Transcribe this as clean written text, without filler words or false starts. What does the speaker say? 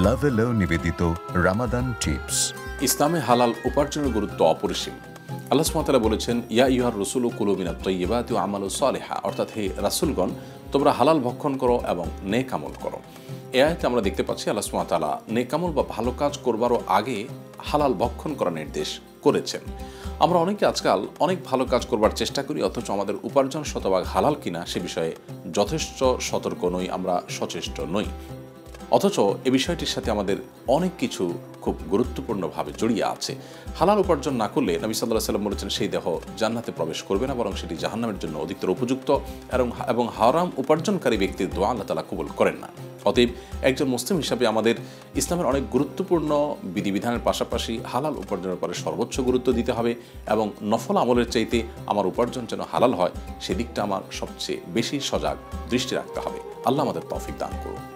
লাভেলো নিবেদিত রামাদান টিপস। ইসলামে হালাল উপার্জনের গুরুত্ব অপরিসীম। আল্লাহ সুবহানাহু ওয়া তাআলা বলেছেন, ইয়া আইয়ুহার রাসূলু কুলু মিনাত তাইয়্যিবাতি ওয়া আমালু সালিহা, অর্থাৎ হে রাসূলগণ, তোমরা হালাল ভক্ষণ করো এবং নেক আমল করো। এই আয়াতে আমরা দেখতে পাচ্ছি আল্লাহ সুবহানাহু ওয়া তাআলা নেক আমল বা ভালো কাজ করবারও আগে হালাল ভক্ষণ করার নির্দেশ করেছেন। আমরা অনেকে আজকাল অনেক ভালো কাজ করবার চেষ্টা করি, অথচ আমাদের উপার্জন শতভাগ হালাল কিনা সে বিষয়ে যথেষ্ট সতর্ক নই, আমরা সচেষ্ট নই। অথচ এ বিষয়টির সাথে আমাদের অনেক কিছু খুব গুরুত্বপূর্ণভাবে জড়িয়ে আছে। হালাল উপার্জন না করলে নবী সাল্লাল্লাহু আলাইহি ওয়াসাল্লাম বলেছেন, সেই দেহ জান্নাতে প্রবেশ করবে না, বরং সেটি জাহান্নামের জন্য অধিকতর উপযুক্ত, এবং হারাম উপার্জনকারী ব্যক্তির দোয়া আল্লাহ তাআলা কবুল করেন না। অতএব একজন মুসলিম হিসাবে আমাদের ইসলামের অনেক গুরুত্বপূর্ণ বিধিবিধানের পাশাপাশি হালাল উপার্জনের পরে সর্বোচ্চ গুরুত্ব দিতে হবে, এবং নফল আমলের চাইতে আমার উপার্জন যেন হালাল হয় সেদিকটা আমার সবচেয়ে বেশি সজাগ দৃষ্টি রাখতে হবে। আল্লাহ আমাদের তৌফিক দান করুন।